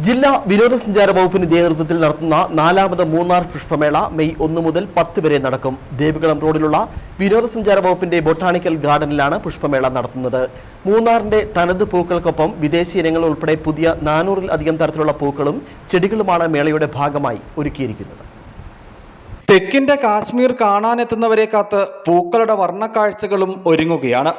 ജില്ലാ വിനോദസഞ്ചാര വകുപ്പിന്റെ നേതൃത്വത്തിൽ നടത്തുന്ന നാലാമത് മൂന്നാർ പുഷ്പമേള മെയ് 1 മുതൽ 10 വരെ നടക്കും. ദേവികുളം റോഡിലുള്ള വിനോദസഞ്ചാര വകുപ്പിന്റെ ബൊട്ടാണിക്കൽ ഗാർഡനിലാണ് പുഷ്പമേള നടത്തുന്നത്. മൂന്നാറിന്റെ തനത് പൂക്കൾക്കൊപ്പം വിദേശി ഇനങ്ങൾ ഉൾപ്പെടെ പുതിയ 400-ൽ-അധികം തരത്തിലുള്ള പൂക്കളും ചെടികളുമാണ് മേളയുടെ ഭാഗമായി ഒരുക്കിയിരിക്കുന്നത്. തെക്കിന്റെ കാശ്മീർ കാണാനെത്തുന്നവരെ കാത്ത് പൂക്കളുടെ വർണ്ണക്കാഴ്ചകളും ഒരുങ്ങുകയാണ്.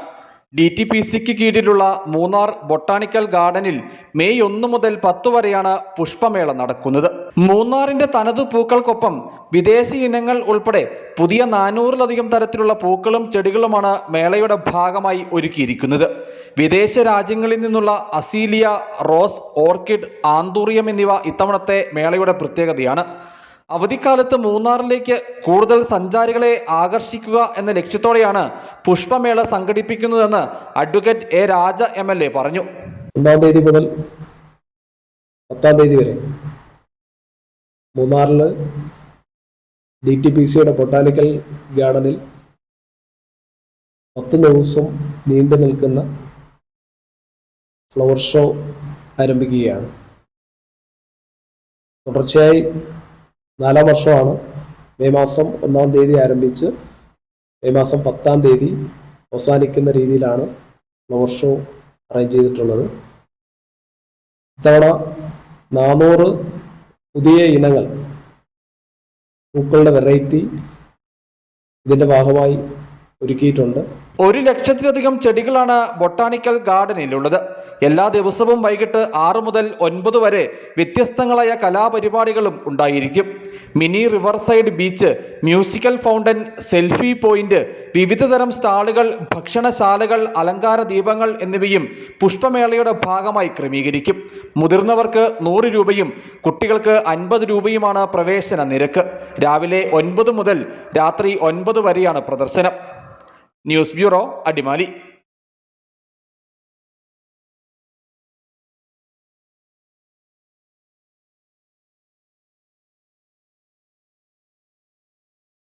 DTPCക്ക് കീഴിലുള്ള മൂന്നാർ ബൊട്ടാണിക്കൽ ഗാർഡനിൽ മെയ് 1 മുതൽ 10 വരെയാണ് പുഷ്പമേള നടക്കുന്നത്. മൂന്നാറിന്റെ തനത് പൂക്കൾക്കൊപ്പം വിദേശി ഇനങ്ങൾ ഉൾപ്പെടെ പുതിയ 400-ലധികം തരത്തിലുള്ള പൂക്കളും ചെടികളുമാണ് മേളയുടെ ഭാഗമായി ഒരുക്കിയിരിക്കുന്നത്. വിദേശ രാജ്യങ്ങളിൽ നിന്നുള്ള അസീലിയ, റോസ്, ഓർക്കിഡ്, ആന്തൂറിയം എന്നിവ ഇത്തവണത്തെ മേളയുടെ പ്രത്യേകതയാണ്. അവധിക്കാലത്ത് മൂന്നാറിലേക്ക് കൂടുതൽ സഞ്ചാരികളെ ആകർഷിക്കുക എന്ന ലക്ഷ്യത്തോടെയാണ് പുഷ്പമേള സംഘടിപ്പിക്കുന്നതെന്ന് അഡ്വക്കേറ്റ് എ രാജ MLA പറഞ്ഞു. 1 തീയതി മുതൽ 10 തീയതി വരെ മൂന്നാറിൽ DTPCയുടെ ബൊട്ടാണിക്കൽ ഗാർഡനിൽ 10 ദിവസം നീണ്ടു നിൽക്കുന്ന ഫ്ലവർ ഷോ ആരംഭിക്കുകയാണ്. തുടർച്ചയായി 4-ാം വർഷമാണ് മെയ് മാസം 1 തീയതി ആരംഭിച്ച് മെയ് മാസം 10 തീയതി അവസാനിക്കുന്ന രീതിയിലാണ് ഫ്ലവർ ഷോ അറേഞ്ച് ചെയ്തിട്ടുള്ളത്. ഇത്തവണ 400 പുതിയ ഇനങ്ങൾ പൂക്കളുടെ വെറൈറ്റി ഇതിൻ്റെ ഭാഗമായി ഒരുക്കിയിട്ടുണ്ട്. 100,000-ലധികം ചെടികളാണ് ബൊട്ടാണിക്കൽ ഗാർഡനിലുള്ളത്. എല്ലാ ദിവസവും വൈകിട്ട് 6 മുതൽ 9 വരെ വ്യത്യസ്തങ്ങളായ കലാപരിപാടികളും ഉണ്ടായിരിക്കും. Mini river side beach, musical fountain, selfie point, വിവിധതരം സ്റ്റാളുകൾ, ഭക്ഷണശാലകൾ, അലങ്കാര ദീപങ്ങൾ എന്നിവയും പുഷ്പമേളയുടെ ഭാഗമായി ക്രമീകരിക്കും. മുതിർന്നവർക്ക് 100 രൂപയും കുട്ടികൾക്ക് 50 രൂപയുമാണ് പ്രവേശന നിരക്ക്. രാവിലെ 9 മുതൽ രാത്രി 9 വരെയാണ് പ്രദർശനം. News bureau, Adimali.